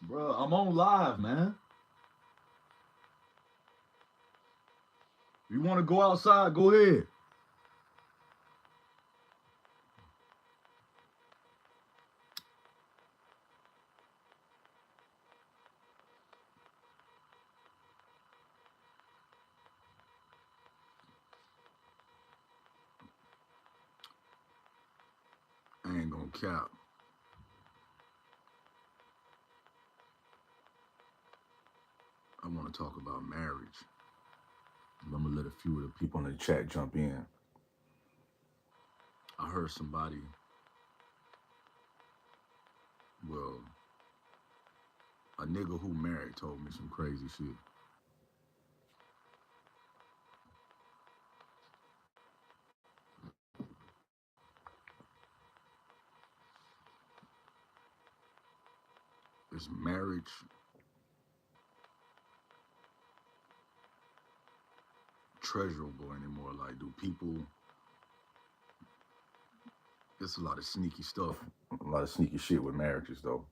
Bro, I'm on live, man. You want to go outside? Go ahead. I ain't gonna cap. I want to talk about marriage. I'm gonna let a few of the people in the chat jump in. I heard somebody, well, a nigga who married told me some crazy shit. Is marriage treasurable anymore? Like, do people? It's a lot of sneaky stuff, a lot of sneaky shit with marriages, though.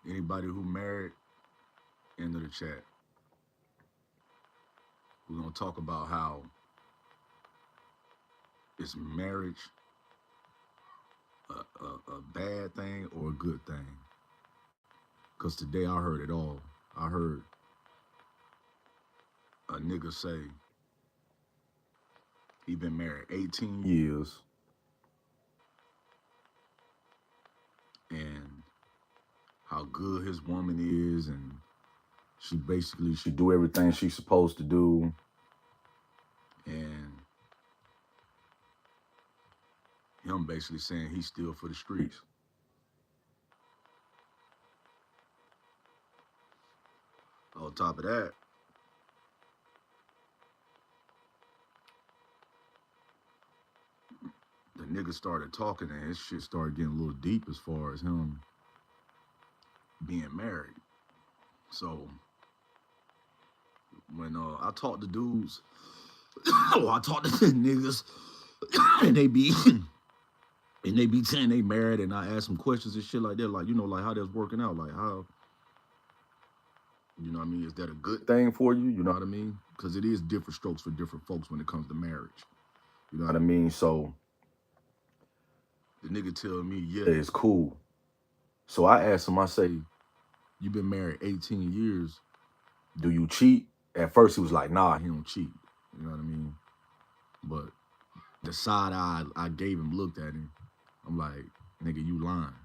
Anybody who married, into the chat. We're gonna talk about how is marriage a bad thing or a good thing? Because today I heard it all. I heard a nigga say he been married 18 years and how good his woman is, and she do everything she's supposed to do, and him basically saying he's still for the streets. On top of that, the nigga started talking and his shit started getting a little deep as far as him being married. So when I talk to dudes, or I talk to niggas, and they be saying they married, and I ask them questions and shit like that, like like how that's working out, like how what I mean, is that a good thing for you? You know what I mean? Because it is different strokes for different folks when it comes to marriage. You know what I mean? So the nigga tell me, yeah, it's cool. So I asked him, I say, you been married 18 years. Do you cheat? At first he was like, nah, he don't cheat. You know what I mean? But the side eye I gave him looked at him. I'm like, nigga, you lying.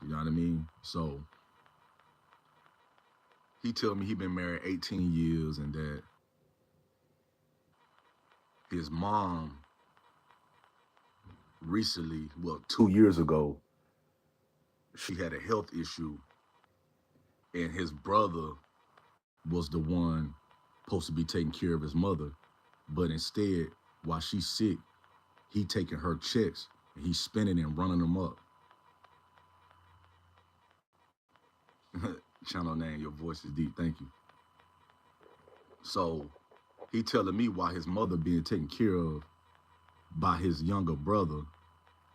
You know what I mean? So he told me he been married 18 years and that his mom recently, well, 2 years ago, she had a health issue and his brother was the one supposed to be taking care of his mother. But instead, while she's sick, he taking her checks and he's spending and running them up. Channel name, your voice is deep. Thank you. So he telling me why his mother being taken care of by his younger brother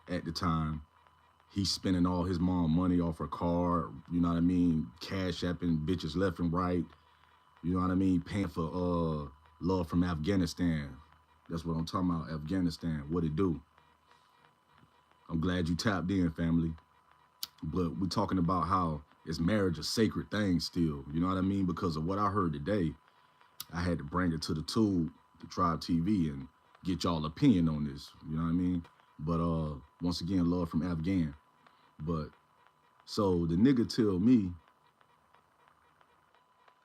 at the time. He's spending all his mom money off her car, you know what I mean? Cash apping bitches left and right, you know what I mean? Paying for love from Afghanistan. That's what I'm talking about, Afghanistan. What it do? I'm glad you tapped in, family. But we're talking about how is marriage a sacred thing still, you know what I mean? Because of what I heard today, I had to bring it to the tube, the Tribe TV, and get y'all opinion on this. You know what I mean? But once again, love from Afghan. But so the nigga tell me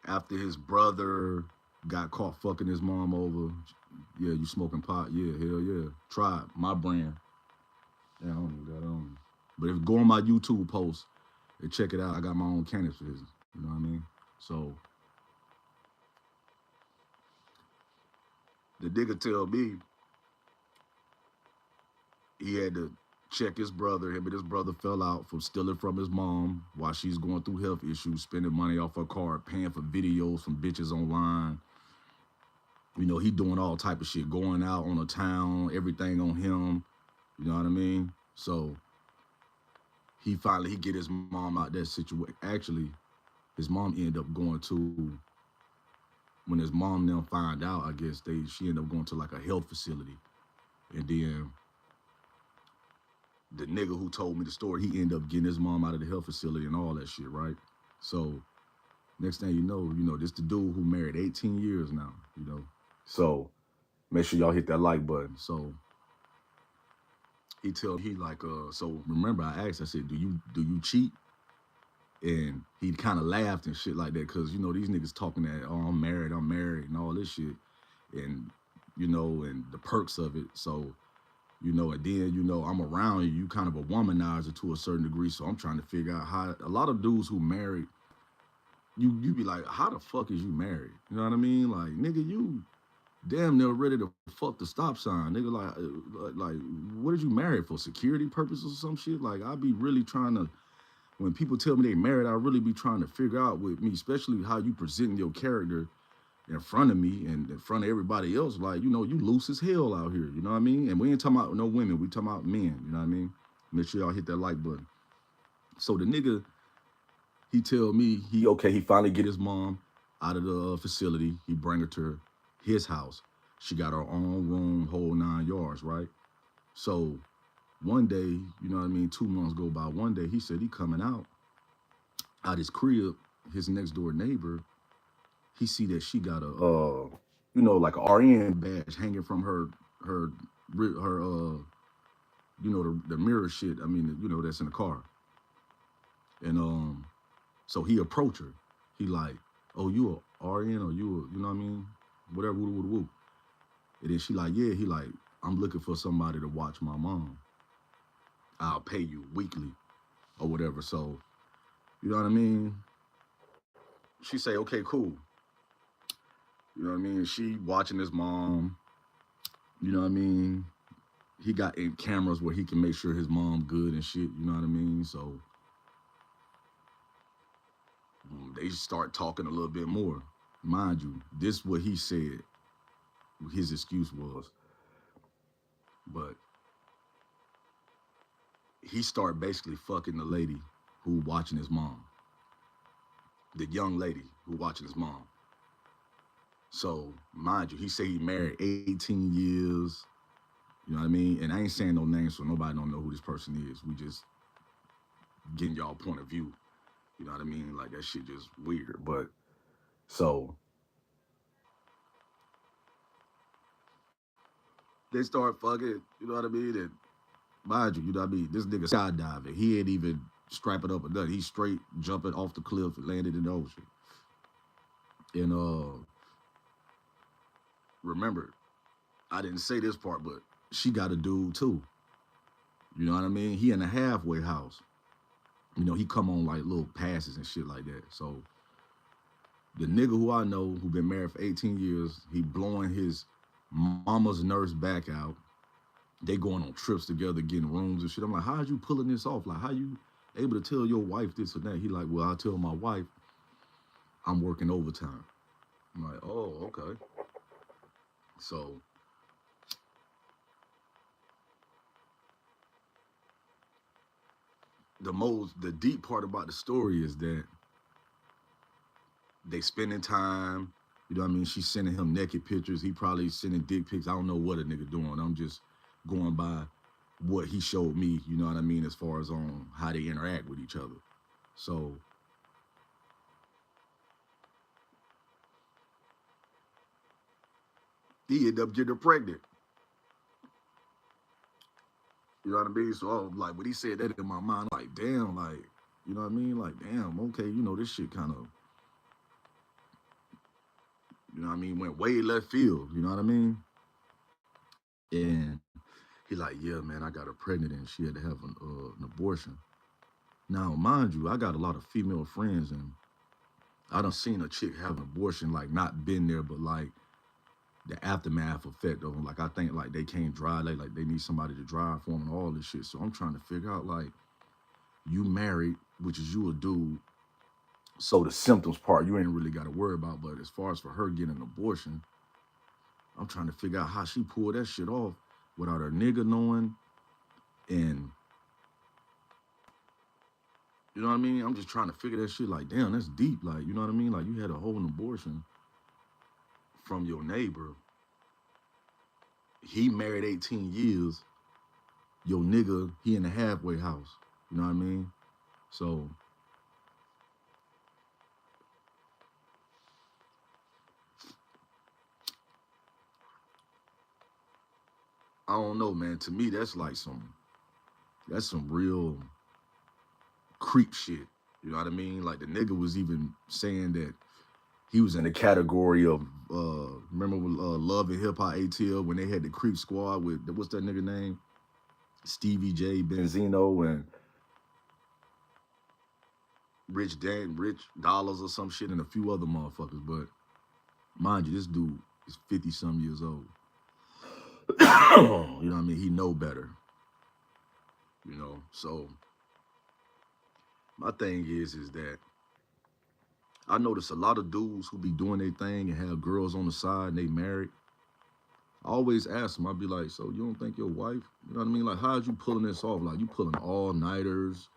after his brother got caught fucking his mom over, yeah, you smoking pot? Yeah, hell yeah. Tribe, my brand. Yeah, I don't even got on. But if you go on my YouTube post and check it out, I got my own cannabis business. You know what I mean? So the nigga tell me he had to check his brother. Him and his brother fell out from stealing from his mom while she's going through health issues, spending money off her card, paying for videos from bitches online. You know, he doing all type of shit, going out on the town, everything on him. You know what I mean? So he get his mom out that situation. Actually, his mom ended up going to when his mom now find out. I guess she ended up going to like a health facility, and then the nigga who told me the story, he ended up getting his mom out of the health facility and all that shit, right? So next thing you know, this the dude who married 18 years now, you know. So make sure y'all hit that like button. So he tell he like so remember I asked, I said, do you cheat? And he kind of laughed and shit like that, cause you know these niggas talking that, oh, I'm married and all this shit, and you know, and the perks of it. So you know, and then you know I'm around you, you kind of a womanizer to a certain degree. So I'm trying to figure out how a lot of dudes who married, you be like, how the fuck is you married? You know what I mean? Like, nigga, you damn near ready to fuck the stop sign, nigga. Like, what did you married for? Security purposes or some shit? Like, I be really trying to. When people tell me they married, I really be trying to figure out with me, especially how you presenting your character in front of me and in front of everybody else. Like, you know, you loose as hell out here. You know what I mean? And we ain't talking about no women. We talking about men. You know what I mean? Make sure y'all hit that like button. So the nigga, he tell me he finally get his mom out of the facility. He bring her to his house. She got her own room, whole 9 yards, right? So one day, you know what I mean, 2 months go by. One day he said he coming out his crib, his next door neighbor, he see that she got a you know, like a RN badge hanging from her her you know, the mirror shit. I mean, you know, that's in the car. And so he approached her. He like, oh, you a RN or you know what I mean? Whatever, woo, woo, woo. And then she like, yeah. He like, I'm looking for somebody to watch my mom. I'll pay you weekly or whatever. So, you know what I mean? She say, okay, cool. You know what I mean? She watching his mom. You know what I mean? He got in cameras where he can make sure his mom good and shit. You know what I mean? So they start talking a little bit more. Mind you, this what he said. His excuse was, but he started basically fucking the lady who watching his mom, the young lady who watching his mom. So mind you, he said he married 18 years. You know what I mean? And I ain't saying no names, so nobody don't know who this person is. We just getting y'all point of view. You know what I mean? Like that shit just weird. But so they start fucking. You know what I mean? And mind you, you know what I mean? This nigga skydiving. He ain't even strapping up or nothing. He's straight jumping off the cliff and landed in the ocean. And remember, I didn't say this part, but she got a dude too. You know what I mean? He in a halfway house. You know, he come on like little passes and shit like that. So the nigga who I know who been married for 18 years, he blowing his mama's nurse back out. They going on trips together, getting rooms and shit. I'm like, how'd you pulling this off? Like, how you able to tell your wife this or that? He like, well, I tell my wife I'm working overtime. I'm like, oh, okay. So the deep part about the story is that they spending time. You know what I mean? She's sending him naked pictures. He probably sending dick pics. I don't know what a nigga doing. I'm just going by what he showed me. You know what I mean? As far as on how they interact with each other. So he ended up getting her pregnant. You know what I mean? So I was like, when he said that in my mind, I'm like, damn, like, you know what I mean? Like, damn, okay, you know, this shit kind of, you know what I mean, went way left field. You know what I mean? And he like, yeah, man, I got her pregnant and she had to have an abortion. Now, mind you, I got a lot of female friends, and I done seen a chick have an abortion, like not been there, but like the aftermath effect of them. Like I think like they can't drive, like they need somebody to drive for them and all this shit. So I'm trying to figure out like you married, which is you a dude. So the symptoms part you ain't really got to worry about. But as far as for her getting an abortion, I'm trying to figure out how she pulled that shit off without her nigga knowing. And you know what I mean? I'm just trying to figure that shit like, damn, that's deep. Like, you know what I mean? Like you had a whole abortion from your neighbor. He married 18 years. Your nigga, he in the halfway house. You know what I mean? So I don't know, man. To me, that's some real creep shit. You know what I mean? Like the nigga was even saying that he was in the category of remember when Love and Hip Hop ATL when they had the creep squad with what's that nigga name? Stevie J, Benzino, and Rich Dollars or some shit, and a few other motherfuckers. But mind you, this dude is 50 some years old. You know what I mean? He know better. You know, so my thing is that I notice a lot of dudes who be doing their thing and have girls on the side and they married. I always ask them, I'd be like, so you don't think your wife, you know what I mean? Like, how's you pulling this off? Like, you pulling all-nighters.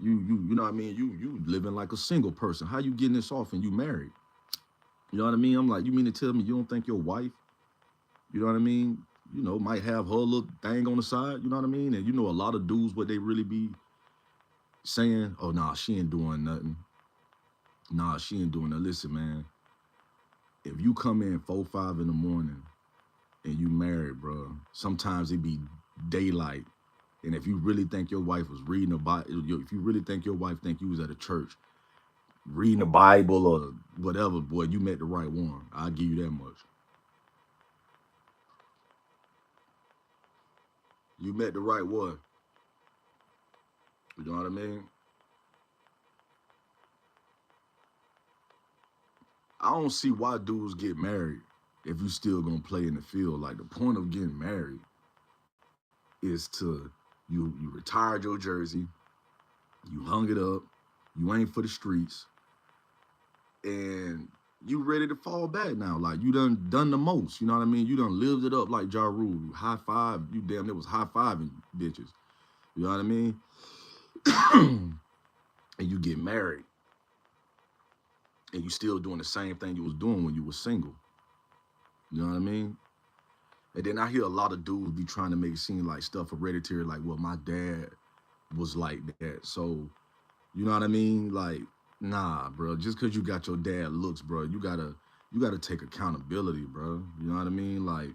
You know what I mean? You living like a single person. How you getting this off and you married? You know what I mean? I'm like, you mean to tell me you don't think your wife, you know what I mean? You know, might have her little thing on the side, you know what I mean? And you know a lot of dudes, what they really be saying, oh, nah, she ain't doing nothing. Nah, she ain't doing that. Listen, man, if you come in 4, 5 in the morning and you married, bro, sometimes it be daylight. And if you really think your wife was reading the Bible, if you really think your wife think you was at a church reading the Bible or whatever, boy, you met the right one. I'll give you that much. You met the right one. You know what I mean? I don't see why dudes get married if you still gonna play in the field. Like the point of getting married is to you retired your jersey, you hung it up, you ain't for the streets, and you ready to fall back now. Like you done the most. You know what I mean? You done lived it up like Ja Rule. High five, you damn near was high fiving bitches. You know what I mean? And you get married and you still doing the same thing you was doing when you was single. You know what I mean? And then I hear a lot of dudes be trying to make it seem like stuff hereditary, like, well, my dad was like that. So, you know what I mean? Like, nah, bro. Just cause you got your dad looks, bro, you gotta take accountability, bro. You know what I mean? Like,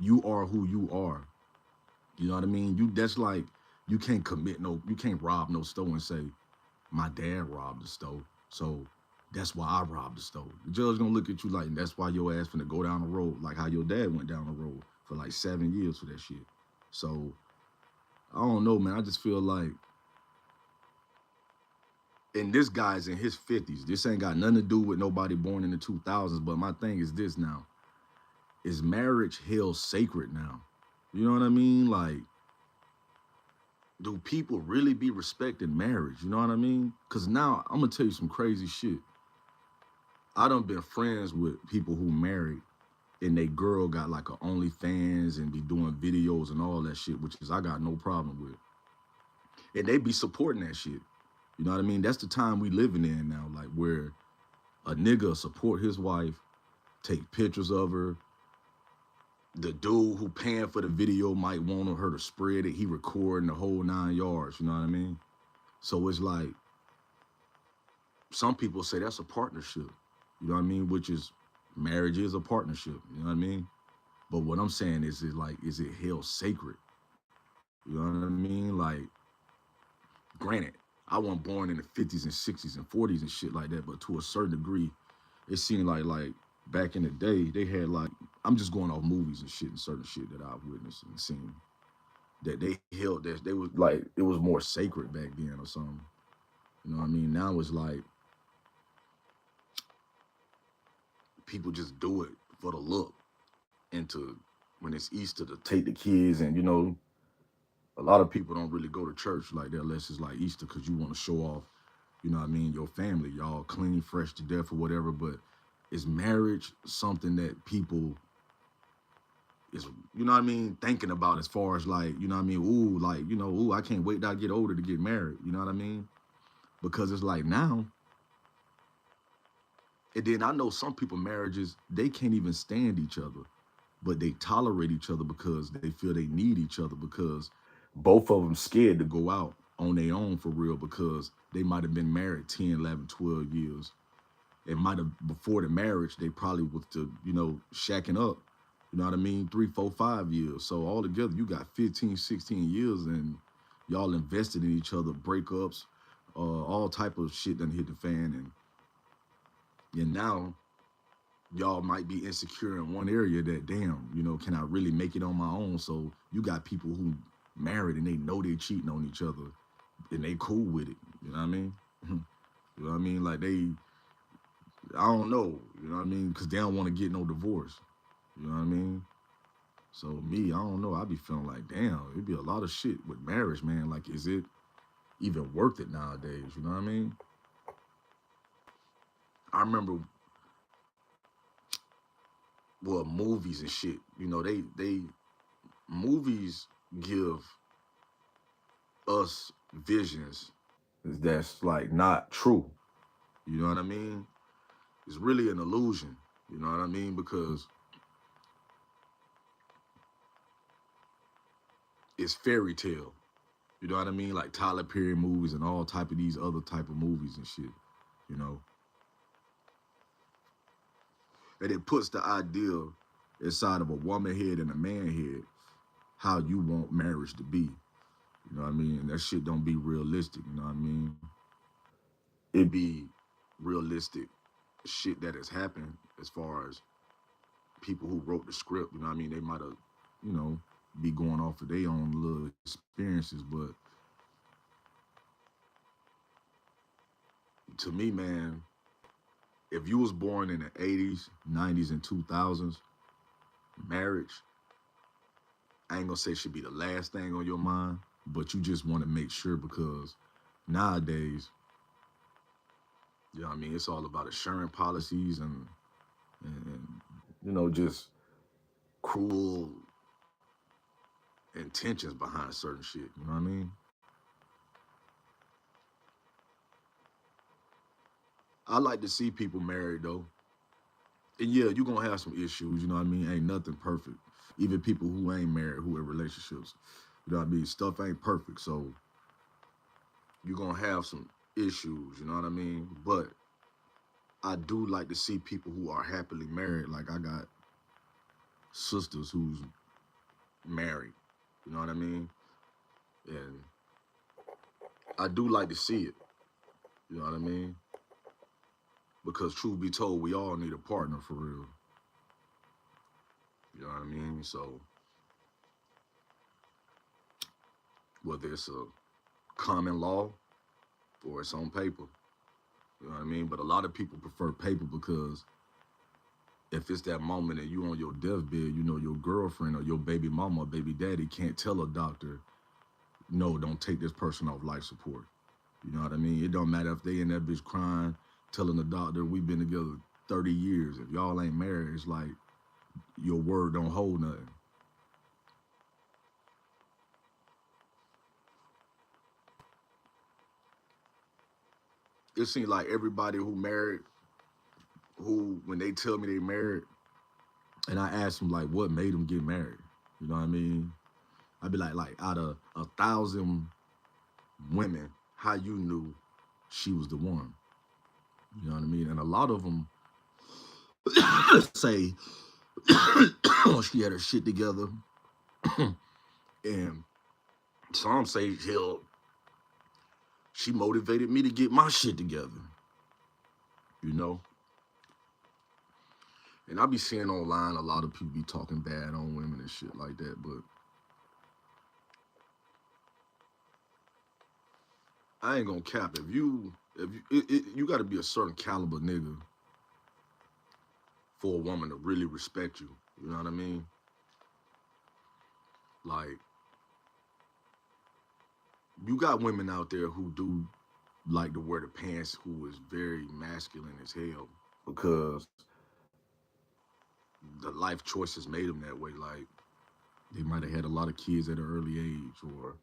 you are who you are. You know what I mean? That's like you can't rob no store and say, my dad robbed the store. So that's why I robbed the store. The judge gonna look at you like, that's why your ass finna go down the road, like how your dad went down the road for like 7 years for that shit. So I don't know, man. I just feel like, and this guy's in his 50s. This ain't got nothing to do with nobody born in the 2000s. But my thing is this now: is marriage held sacred now? You know what I mean? Like, do people really be respecting marriage? You know what I mean? Cause now I'm gonna tell you some crazy shit. I done been friends with people who married and they girl got like a OnlyFans and be doing videos and all that shit, which is I got no problem with. And they be supporting that shit. You know what I mean? That's the time we living in now, like where a nigga support his wife, take pictures of her. The dude who paying for the video might want her to spread it. He recording the whole 9 yards. You know what I mean? So it's like some people say that's a partnership. You know what I mean? Which is marriage is a partnership. You know what I mean? But what I'm saying is it held sacred? You know what I mean? Like, granted, I wasn't born in the 50s and 60s and 40s and shit like that, but to a certain degree, it seemed like back in the day, they had like, I'm just going off movies and shit and certain shit that I've witnessed and seen, that they held that they was like it was more sacred back then or something. You know what I mean? Now it's like people just do it for the look and to when it's Easter to take the kids and a lot of people don't really go to church like that unless it's like Easter because you want to show off, you know what I mean, your family, y'all clean, fresh to death or whatever. But is marriage something that people is, you know what I mean, thinking about as far as like, you know what I mean, ooh, like, ooh, I can't wait till I get older to get married. You know what I mean? Because it's like now, and then I know some people marriages, they can't even stand each other, but they tolerate each other because they feel they need each other because both of them scared to go out on their own for real because they might have been married 10, 11, 12 years. It might have, before the marriage, they probably was to, shacking up, you know what I mean? 3, 4, 5 years. So all together, you got 15, 16 years and y'all invested in each other, breakups, all type of shit done hit the fan. And now y'all might be insecure in one area that, damn, can I really make it on my own? So you got people who married and they know they cheating on each other and they cool with it. You know what I mean? You know what I mean? Like I don't know. You know what I mean? Because they don't want to get no divorce. You know what I mean? So me, I don't know. I be feeling like, damn, it'd be a lot of shit with marriage, man. Like, is it even worth it nowadays? You know what I mean? I remember, well, movies and shit. They movies give us visions that's like not true. You know what I mean? It's really an illusion. You know what I mean? Because it's fairy tale. You know what I mean? Like Tyler Perry movies and all type of these other type of movies and shit. You know, and it puts the idea inside of a woman head and a man head how you want marriage to be. You know what I mean? And that shit don't be realistic. You know what I mean? It be realistic shit that has happened as far as people who wrote the script. You know what I mean? They might have, you know, be going off of their own little experiences, but to me, man, if you was born in the 80s, 90s, and 2000s, marriage, I ain't gonna say should be the last thing on your mind, but you just want to make sure because nowadays, you know what I mean, it's all about insurance policies and just cruel intentions behind certain shit. You know what I mean? I like to see people married though. And yeah, you're gonna have some issues, you know what I mean? Ain't nothing perfect. Even people who ain't married, who in relationships, you know what I mean? Stuff ain't perfect. So you're gonna have some issues, you know what I mean? But I do like to see people who are happily married. Like I got sisters who's married, you know what I mean? And I do like to see it, you know what I mean? Because truth be told, we all need a partner for real. You know what I mean? So whether it's a common law or it's on paper, you know what I mean? But a lot of people prefer paper because if it's that moment and you on your deathbed, your girlfriend or your baby mama or baby daddy can't tell a doctor, no, don't take this person off life support. You know what I mean? It don't matter if they in that bitch crying, telling the doctor we've been together 30 years. If y'all ain't married, it's like your word don't hold nothing. It seems like everybody who married, who when they tell me they married, and I ask them like what made them get married. You know what I mean? I'd be like out of 1,000 women, how you knew she was the one. You know what I mean? And a lot of them say she had her shit together, and some say hell, she motivated me to get my shit together. You know, and I be seeing online a lot of people be talking bad on women and shit like that, but I ain't gonna cap. You got to be a certain caliber nigga for a woman to really respect you. You know what I mean? Like, you got women out there who do like to wear the pants, who is very masculine as hell because the life choices made them that way. Like, They might have had a lot of kids at an early age, or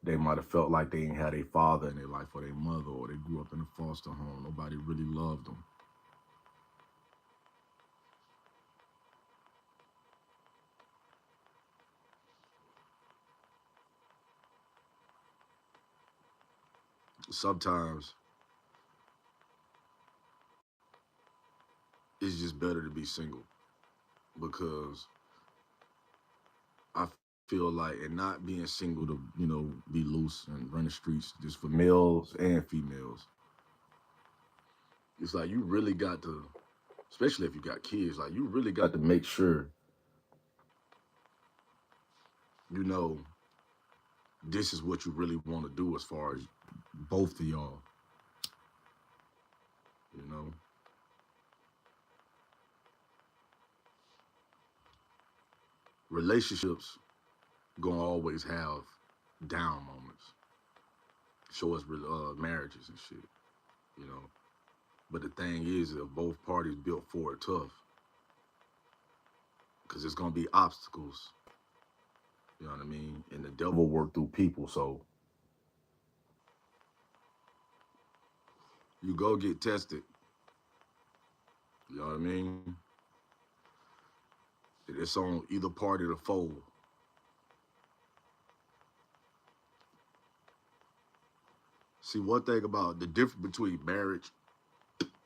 they might have felt like they ain't had a father in their life or their mother, or they grew up in a foster home. Nobody really loved them. Sometimes it's just better to be single because I feel like, and not being single to, be loose and run the streets just for males and females. It's like you really got to, especially if you got kids, like you really got to make sure, you know, this is what you really want to do as far as both of y'all, you know. Relationships gonna always have down moments. Show us marriages and shit, you know. But the thing is, if both parties built for it tough, because it's gonna be obstacles, you know what I mean? And the devil work through people, so you go get tested, you know what I mean? It's on either party to fold. See, one thing about the difference between marriage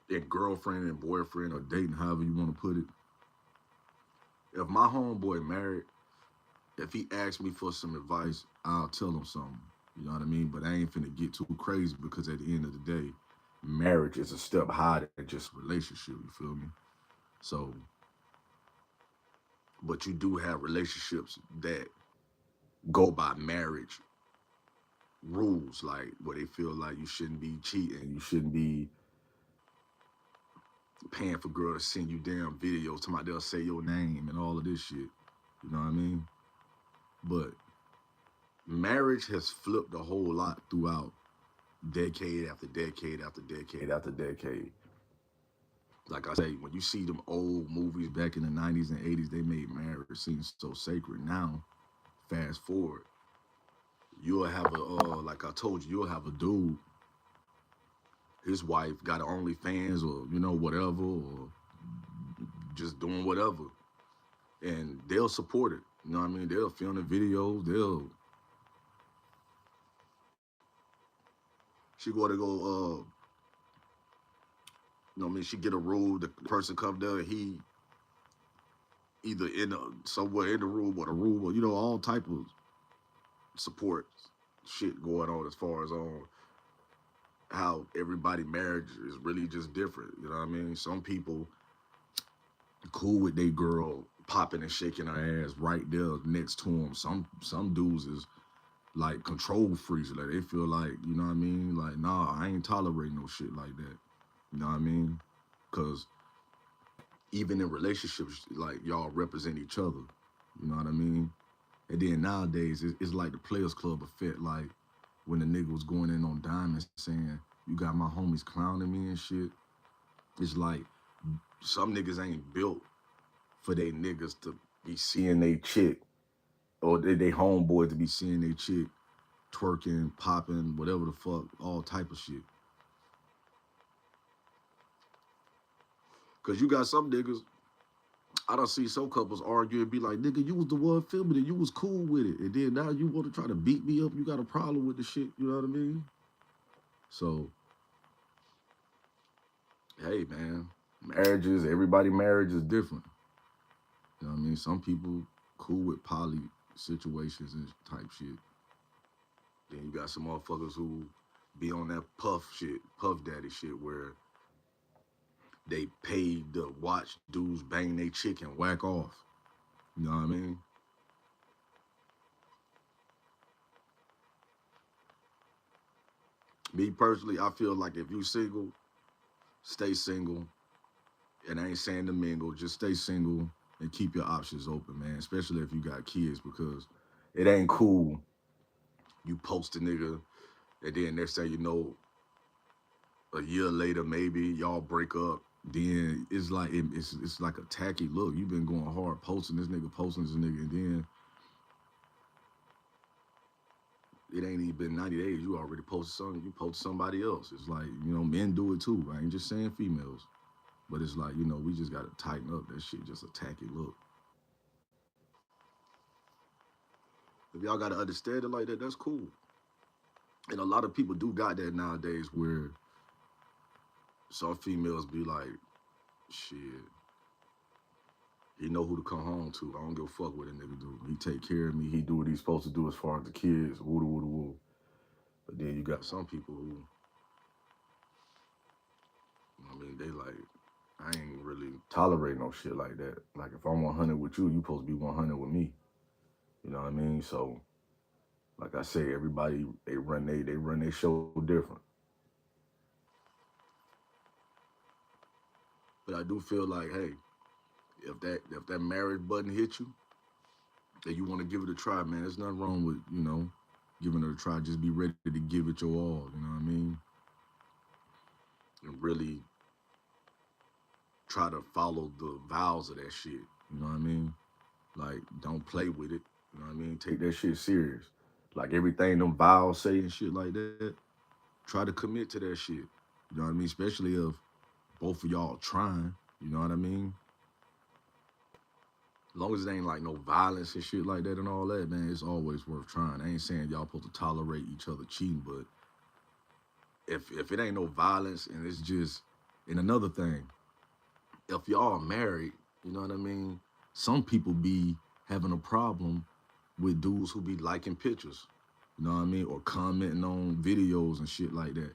and girlfriend and boyfriend or dating, however you want to put it, if my homeboy married, if he asks me for some advice, I'll tell him something. You know what I mean? But I ain't finna get too crazy because at the end of the day, marriage is a step higher than just relationship. You feel me? So, but you do have relationships that go by marriage rules, like where they feel like you shouldn't be cheating, you shouldn't be paying for girls to send you damn videos. Talking about they'll say your name and all of this shit. You know what I mean? But marriage has flipped a whole lot throughout decade after decade after decade after decade. Like I say, when you see them old movies back in the 90s and 80s, they made marriage seem so sacred. Now, fast forward, you'll have like I told you, you'll have a dude, his wife got OnlyFans or, whatever, or just doing whatever. And they'll support it. You know what I mean? They'll film the videos, she go to go, she get a room, the person come there, he either somewhere in the room or the room or, all type of support shit going on as far as on how everybody marriage is really just different. You know what I mean? Some people cool with their girl popping and shaking her ass right there next to them. Some dudes is like control freaks. Like they feel like, you know what I mean? Like, nah, I ain't tolerating no shit like that. You know what I mean? Cause even in relationships, like y'all represent each other. You know what I mean? And then nowadays, it's like the Players Club effect. Like when the nigga was going in on Diamond saying, "You got my homies clowning me and shit." It's like some niggas ain't built for they niggas to be seeing they chick or they homeboy to be seeing they chick twerking, popping, whatever the fuck, all type of shit. Cause you got some niggas, I don't see some couples argue and be like, nigga, you was the one filming it, you was cool with it. And then now you want to try to beat me up, you got a problem with the shit, you know what I mean? So, hey man, marriage is different. You know what I mean? Some people cool with poly situations and type shit. Then you got some motherfuckers who be on that puff daddy shit where they paid to watch dudes bang they chick and whack off. You know what I mean? Me personally, I feel like if you single, stay single. And I ain't saying to mingle, just stay single and keep your options open, man. Especially if you got kids, because it ain't cool. You post a nigga, and then next thing you know, a year later, maybe y'all break up. Then it's like it's like a tacky look. You've been going hard posting this nigga, and then it ain't even been 90 days. You already posted something. You posted somebody else. It's like, you know, men do it too. I ain't just saying females. But it's like, you know, we just got to tighten up. That shit just a tacky look. If y'all got to understand it like that, that's cool. And a lot of people do got that nowadays where some females be like, shit, he know who to come home to. I don't give a fuck what a nigga do. He take care of me. He do what he's supposed to do as far as the kids. Woo woo woo. But then you got some people who, I mean, they like, I ain't really tolerate no shit like that. Like if I'm 100 with you, you supposed to be 100 with me. You know what I mean? So, like I say, everybody they run their show different. But I do feel like, hey, if that marriage button hit you, and you want to give it a try, man, there's nothing wrong with, you know, giving it a try. Just be ready to give it your all. You know what I mean? And really try to follow the vows of that shit. You know what I mean? Like, don't play with it. You know what I mean? Take that shit serious. Like everything them vows say and shit like that, try to commit to that shit. You know what I mean? Especially if both of y'all trying. You know what I mean? As long as it ain't like no violence and shit like that and all that, man, it's always worth trying. I ain't saying y'all supposed to tolerate each other cheating, but if it ain't no violence and it's just, and another thing, if y'all are married, you know what I mean? Some people be having a problem with dudes who be liking pictures, you know what I mean? Or commenting on videos and shit like that.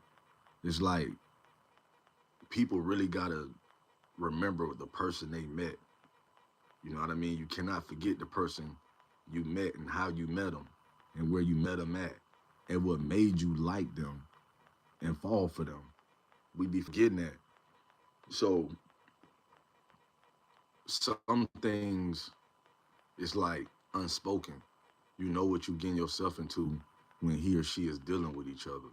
It's like people really gotta remember the person they met. You know what I mean? You cannot forget the person you met and how you met them and where you met them at and what made you like them and fall for them. We be forgetting that. So some things it's like unspoken. You know what you getting yourself into when he or she is dealing with each other.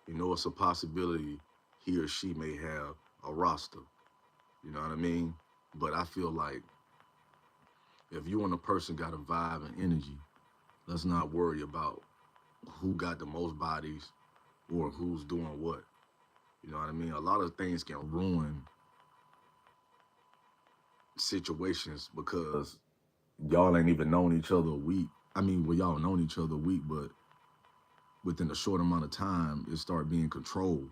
You know it's a possibility he or she may have a roster. You know what I mean? But I feel like if you and a person got a vibe and energy, let's not worry about who got the most bodies or who's doing what. You know what I mean? A lot of things can ruin situations because y'all ain't even known each other a week. I mean, well, y'all known each other a week, but within a short amount of time, it start being controlled.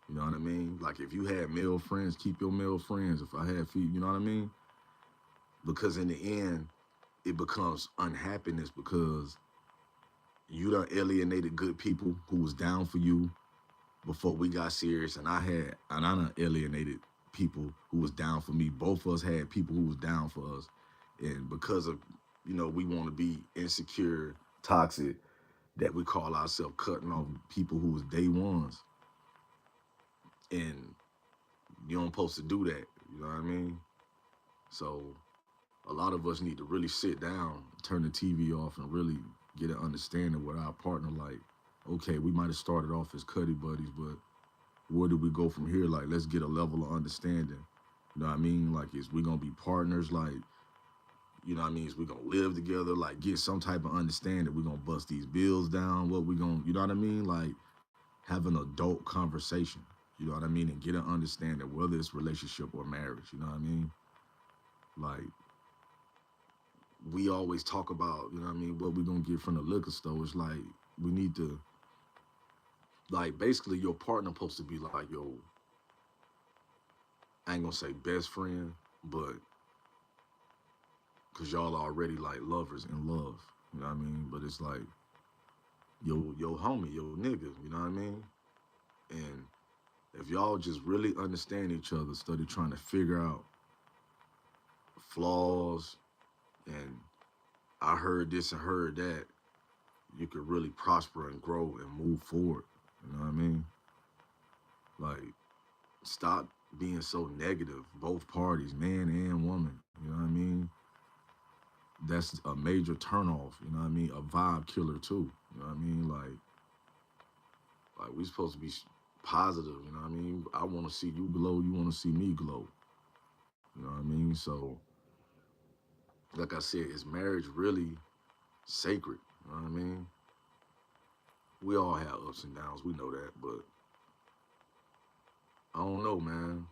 You know what I mean? Like if you had male friends, keep your male friends. If I had you know what I mean? Because in the end, it becomes unhappiness because you done alienated good people who was down for you before we got serious, and I done alienated people who was down for me. Both of us had people who was down for us, and because of, you know, we want to be insecure, toxic, that we call ourselves cutting off people who was day ones, and you don't supposed to do that. You know what I mean? So a lot of us need to really sit down, turn the TV off, and really get an understanding with our partner. Like, okay, we might have started off as cuddy buddies, but where do we go from here? Like, let's get a level of understanding. You know what I mean? Like, is we gonna be partners? Like, you know what I mean? Is we gonna live together? Like, get some type of understanding. We gonna bust these bills down? What we gonna, you know what I mean? Like, have an adult conversation. You know what I mean? And get an understanding, whether it's relationship or marriage. You know what I mean? Like, we always talk about, you know what I mean, what we gonna get from the liquor store. It's like we need to, like, basically your partner supposed to be like your, I ain't gonna say best friend, but cause y'all already like lovers in love. You know what I mean? But it's like your homie, your nigga, you know what I mean? And if y'all just really understand each other, instead of trying to figure out flaws and I heard this and heard that, you could really prosper and grow and move forward. You know what I mean? Like, stop being so negative, both parties, man and woman. You know what I mean? That's a major turnoff. You know what I mean? A vibe killer too. You know what I mean? Like we supposed to be positive. You know what I mean? I want to see you glow. You want to see me glow. You know what I mean? So, like I said, is marriage really sacred? You know what I mean? We all have ups and downs. We know that, but I don't know, man.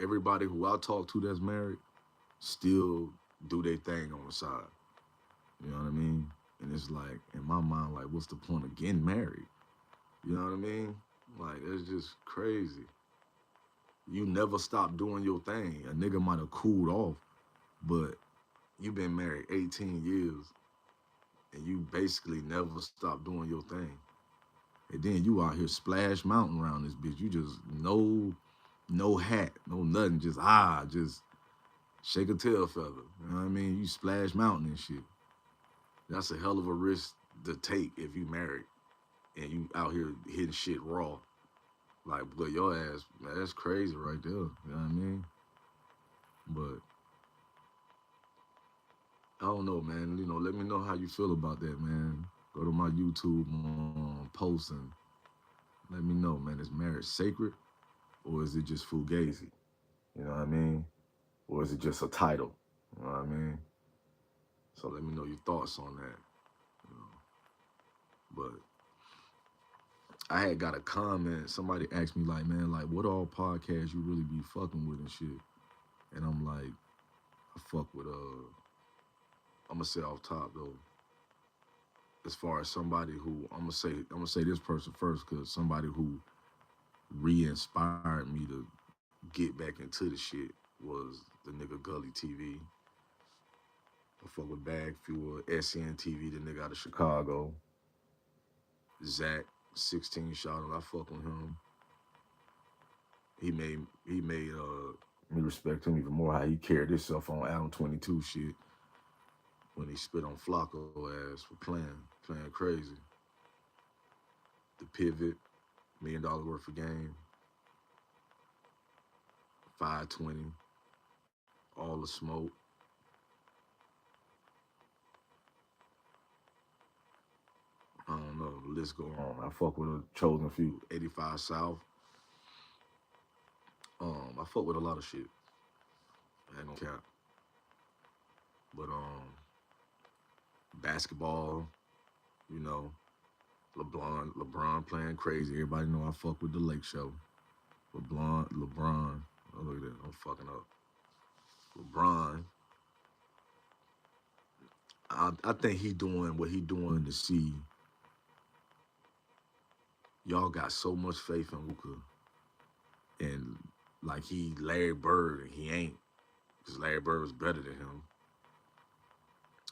Everybody who I talk to that's married still do their thing on the side. You know what I mean? And it's like, in my mind, like, what's the point of getting married? You know what I mean? Like, it's just crazy. You never stop doing your thing. A nigga might have cooled off, but you've been married 18 years and you basically never stop doing your thing. And then you out here splash mountain around this bitch. You just no hat, no nothing, just shake a tail feather. You know what I mean? You splash mountain and shit. That's a hell of a risk to take if you married and you out here hitting shit raw. Like, but your ass, man, that's crazy right there. You know what I mean? But I don't know, man. You know, let me know how you feel about that, man. Go to my YouTube post and let me know, man. Is marriage sacred or is it just fugazi? You know what I mean? Or is it just a title? You know what I mean? So let me know your thoughts on that. You know? But I had got a comment. Somebody asked me, like, man, like, what all podcasts you really be fucking with and shit? And I'm like, I fuck with, I'm gonna say off top though, as far as somebody who, I'm gonna say this person first, cause somebody who re-inspired me to get back into the shit was the nigga Gully TV. I fuck with Bag Fuel, SN TV, the nigga out of Chicago. Zach, 16 shout out, I fuck with him. He made me respect him even more, how he carried himself on Adam 22 shit when he spit on Flacco ass for playing crazy. The Pivot, $1 million worth of game, 520, all the smoke. I don't know, the list go on. I fuck with a chosen few, 85 South. I fuck with a lot of shit. I ain't gonna cap. But basketball, you know, LeBron playing crazy. Everybody know I fuck with the Lake Show. LeBron. Oh, look at that. I'm fucking up. LeBron. I think he doing what he doing to see y'all got so much faith in Luka, and like he Larry Bird and he ain't, because Larry Bird was better than him.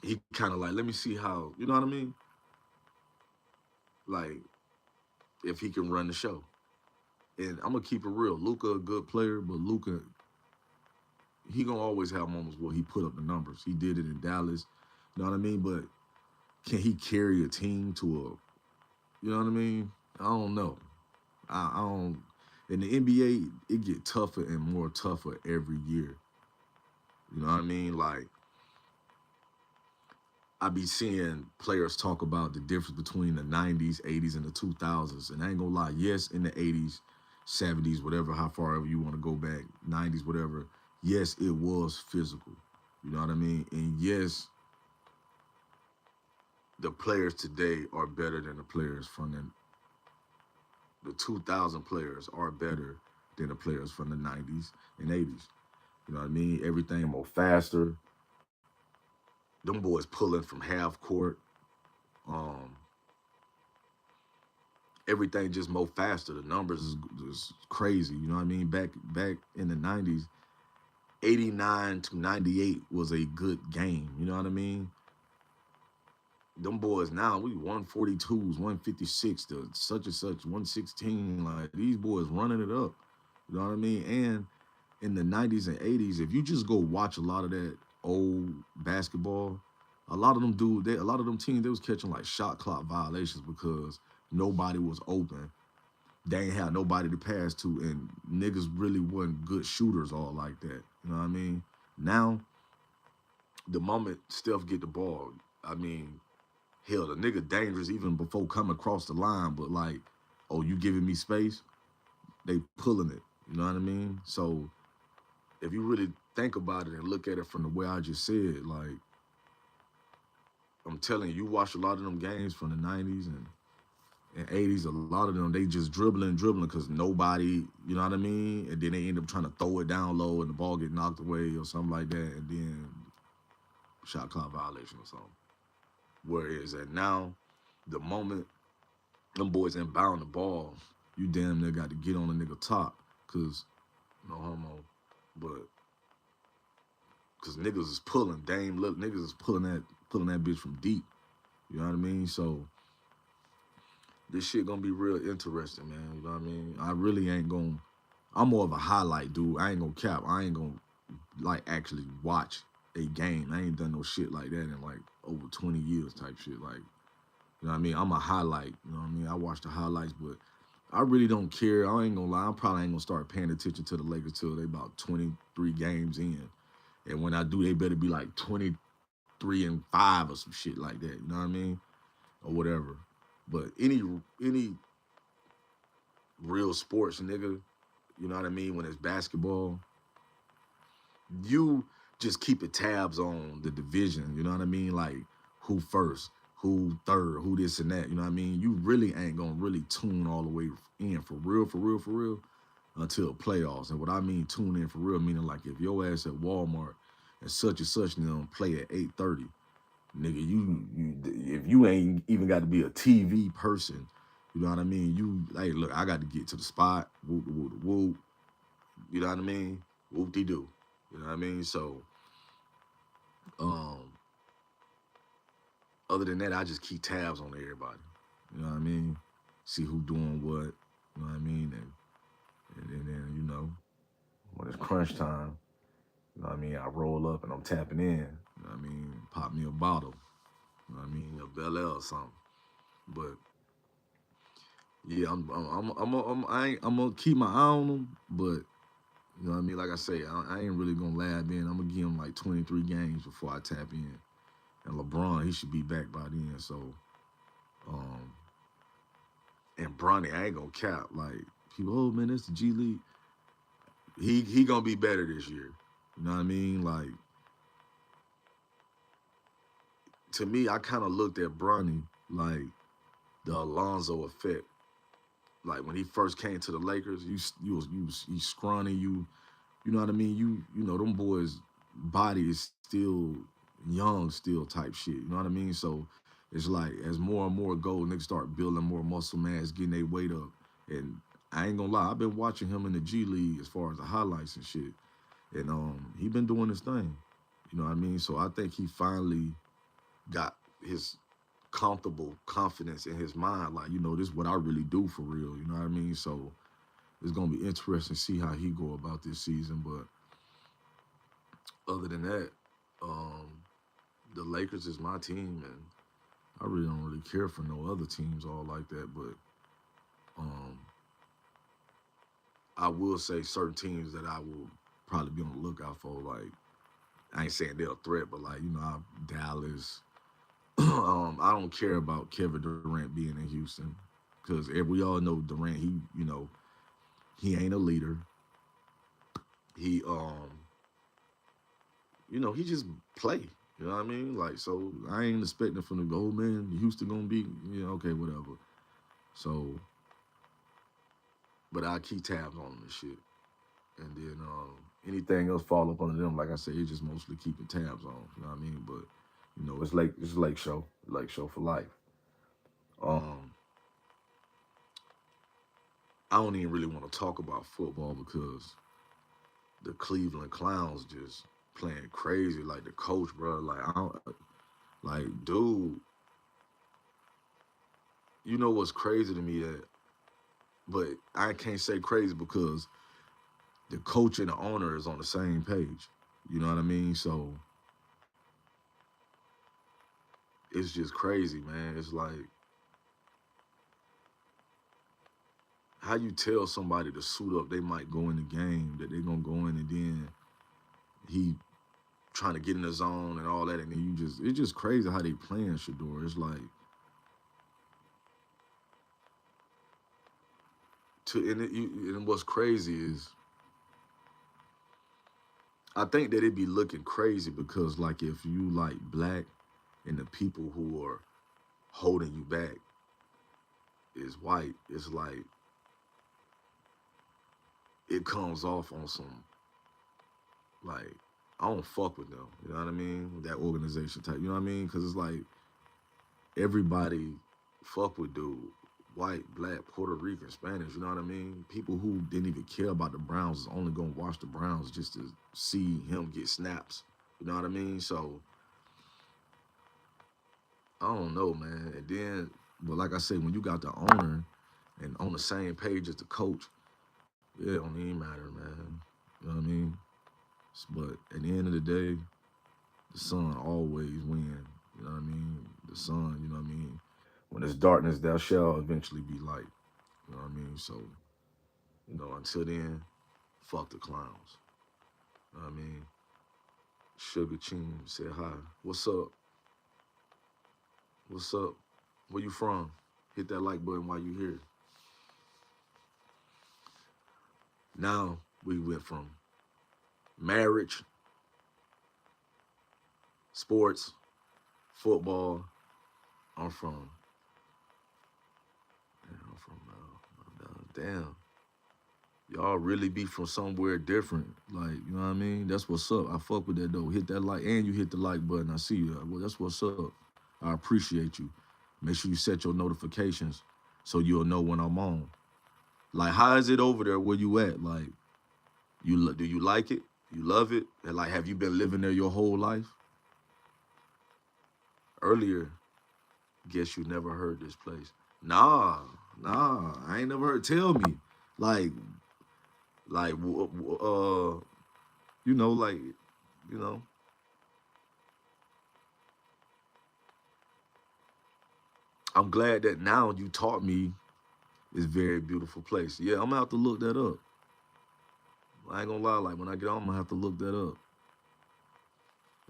He kind of like, let me see how, you know what I mean? Like, if he can run the show. And I'm gonna keep it real. Luka a good player, but Luka, he gonna always have moments where he put up the numbers. He did it in Dallas, you know what I mean? But can he carry a team to you know what I mean? I don't know. I don't. In the NBA, it get tougher and more tougher every year. You know what I mean? Like, I be seeing players talk about the difference between the 90s, 80s, and the 2000s. And I ain't gonna lie, yes, in the 80s, 70s, whatever, how far ever you want to go back, 90s, whatever, yes, it was physical. You know what I mean? And yes, the players today are better than the players from the 2000 players are better than the players from the 90s and 80s. You know what I mean? Everything more faster. Them boys pulling from half court. Um, Everything just more faster. The numbers is crazy. You know what I mean? Back in the 90s, 89 to 98 was a good game. You know what I mean? Them boys now, we 142s, 156 to such and such, 116. Like, these boys running it up. You know what I mean? And in the 90s and 80s, if you just go watch a lot of that old basketball, a lot of them teams, they was catching like shot clock violations because nobody was open. They ain't had nobody to pass to, and niggas really wasn't good shooters all like that. You know what I mean? Now, the moment Steph get the ball, I mean, hell, the nigga dangerous even before coming across the line, but like, oh, you giving me space? They pulling it. You know what I mean? So if you really think about it and look at it from the way I just said, like, I'm telling you, you watch a lot of them games from the 90s and In 80s, a lot of them, they just dribbling because nobody, you know what I mean? And then they end up trying to throw it down low and the ball get knocked away or something like that. And then shot clock violation or something. Whereas at now, the moment them boys inbound the ball, you damn near got to get on the nigga top. Cause, no homo, but cause niggas is pulling, Dame look, niggas is pulling that bitch from deep. You know what I mean? So this shit gonna be real interesting, man. You know what I mean? I really ain't gonna. I'm more of a highlight dude. I ain't gonna cap. I ain't gonna like actually watch a game. I ain't done no shit like that in like over 20 years type shit. Like, you know what I mean? I'm a highlight. You know what I mean? I watch the highlights, but I really don't care. I ain't gonna lie. I probably ain't gonna start paying attention to the Lakers till they about 23 games in. And when I do, they better be like 23-5 or some shit like that. You know what I mean? Or whatever. But any real sports, nigga, you know what I mean? When it's basketball, you just keep it tabs on the division. You know what I mean? Like who first, who third, who this and that. You know what I mean? You really ain't gonna really tune all the way in for real, for real, for real, until playoffs. And what I mean tune in for real, meaning like if your ass at Walmart and such and them play at 8:30, nigga, you if you ain't even got to be a TV person, you know what I mean? You hey, look, I got to get to the spot. Whoop whoop whoop. You know what I mean? Whoop de doo. You know what I mean? So, um, other than that, I just keep tabs on everybody. You know what I mean? See who doing what. You know what I mean? And then you know when it's crunch time, you know what I mean? I roll up and I'm tapping in. You know what I mean? Pop me a bottle. You know what I mean? A Bel Air or something. But yeah, I'm gonna keep my eye on them, but you know what I mean. Like I say, I ain't really gonna lab in. I'm gonna give him like 23 games before I tap in. And LeBron, he should be back by then. So, um, and Bronny, I ain't gonna cap. Like people, oh man, that's the G League. He gonna be better this year. You know what I mean? Like to me, I kind of looked at Bronny like the Alonzo effect. Like when he first came to the Lakers, you scrawny, you know what I mean? You know them boys' body is still young, still type shit. You know what I mean? So it's like as more and more go, niggas start building more muscle mass, getting their weight up. And I ain't gonna lie, I've been watching him in the G League as far as the highlights and shit. And he been doing his thing. You know what I mean? So I think he finally got his comfortable confidence in his mind. Like, you know, this is what I really do for real. You know what I mean? So it's gonna be interesting to see how he go about this season. But other than that, um, the Lakers is my team, and I really don't really care for no other teams all like that. But um, I will say certain teams that I will probably be on the lookout for. Like I ain't saying they're a threat, but like you know, Dallas. I don't care about Kevin Durant being in Houston because we all know Durant. He you know he ain't a leader. He you know he just play. You know what I mean? Like so, I ain't expecting from the gold man. Houston gonna be okay, whatever. So, but I keep tabs on them and shit. And then anything else fall up under them, like I said, it's just mostly keeping tabs on. You know what I mean? But you know, it's Lake Show for life. Um, I don't even really want to talk about football because the Cleveland Clowns just playing crazy. Like the coach, bro. Like I don't, like dude. You know what's crazy to me that, but I can't say crazy because the coach and the owner is on the same page. You know what I mean? So it's just crazy, man. It's like how you tell somebody to suit up, they might go in the game, that they're gonna go in and then he trying to get in the zone and all that, and then it's just crazy how they playing Shador. It's like and what's crazy is I think that it be looking crazy because like if you like black and the people who are holding you back, is white, it's like it comes off on some like I don't fuck with them. You know what I mean? That organization type. You know what I mean? Because it's like everybody fuck with dude, white, black, Puerto Rican, Spanish. You know what I mean? People who didn't even care about the Browns is only gonna watch the Browns just to see him get snaps. You know what I mean? So I don't know, man. And then, but like I said, when you got the owner and on the same page as the coach, it don't even matter, man. You know what I mean? But at the end of the day, the sun always win. You know what I mean? The sun, you know what I mean? When there's darkness, there shall eventually be light. You know what I mean? So, until then, fuck the clowns. You know what I mean? Sugar Ching said hi. What's up? What's up? Where you from? Hit that like button while you here. Now we went from marriage, sports, football. I'm from, I'm from, damn. Y'all really be from somewhere different. Like, you know what I mean? That's what's up. I fuck with that though. Hit that like, and you hit the like button. I see you. Well, that's what's up. I appreciate you. Make sure you set your notifications so you'll know when I'm on. Like, how is it over there where you at? Like, do you like it? You love it? And like, have you been living there your whole life? Earlier, guess you never heard this place. Nah, I ain't never heard. Tell me, like, like, like, you know, I'm glad that now you taught me it's a very beautiful place. Yeah, I'm gonna have to look that up. I ain't gonna lie, like when I get on, I'm gonna have to look that up.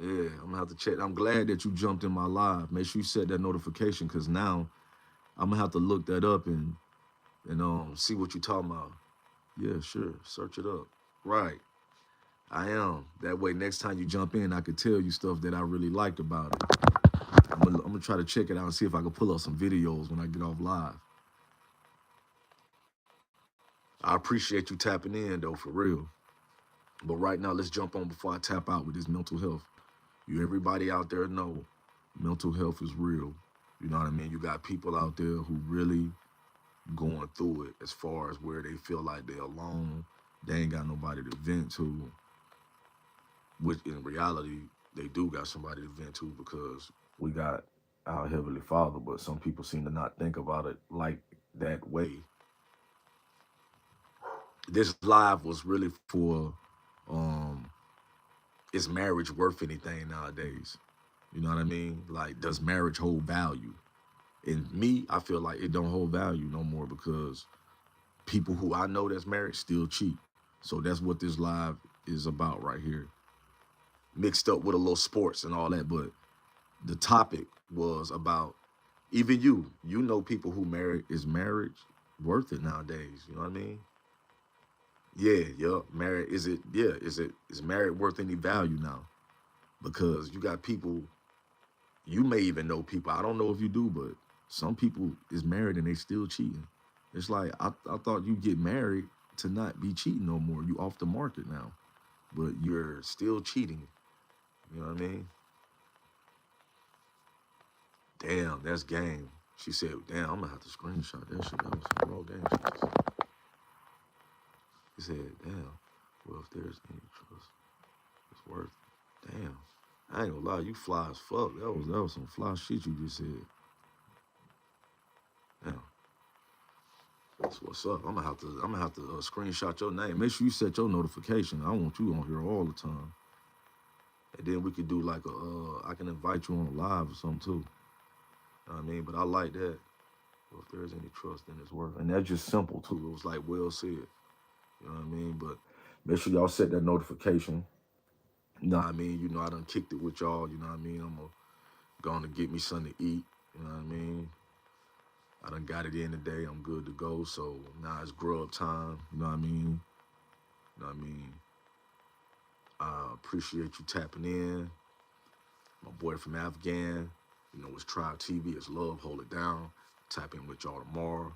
Yeah, I'm gonna have to check. I'm glad that you jumped in my live. Make sure you set that notification because now I'm gonna have to look that up and see what you talking about. Yeah, sure. Search it up. Right. I am. That way next time you jump in, I could tell you stuff that I really liked about it. I'm gonna try to check it out and see if I can pull up some videos when I get off live. I appreciate you tapping in though, for real. But right now, let's jump on before I tap out with this mental health. Everybody out there know mental health is real. You know what I mean? You got people out there who really going through it as far as where they feel like they're alone. They ain't got nobody to vent to, which in reality, they do got somebody to vent to because we got our Heavenly Father, but some people seem to not think about it like that way. This live was really for um is marriage worth anything nowadays? You know what I mean? Like, does marriage hold value? And me, I feel like it don't hold value no more because people who I know that's married still cheat. So that's what this live is about right here. Mixed up with a little sports and all that, but the topic was about even you know people who married. Is marriage worth it nowadays? You know what I mean? Yeah, married. Is marriage worth any value now? Because you got people, you may even know people. I don't know if you do, but some people is married and they still cheating. It's like I thought you get married to not be cheating no more. You off the market now, but you're still cheating. You know what I mean? Damn, that's game. She said, "Damn, I'm gonna have to screenshot that shit. That was some raw game." He said, "Damn, well if there's any trust, it's worth it." Damn, I ain't gonna lie, you fly as fuck. That was some fly shit you just said. Damn. That's what's up. I'm gonna have to screenshot your name. Make sure you set your notification. I want you on here all the time. And then we could do like I can invite you on a live or something too. You know what I mean? But I like that. Well, if there's any trust, then it's worth it. And that's just simple too. It was like well said. You know what I mean? But make sure y'all set that notification. You know what I mean? You know I done kicked it with y'all. You know what I mean? I'm going to get me something to eat. You know what I mean? I done got it in today. I'm good to go. So now it's grub time. You know what I mean? You know what I mean? I appreciate you tapping in. My boy from Afghan, it's Tribe TV. It's love. Hold it down. tap in with y'all tomorrow.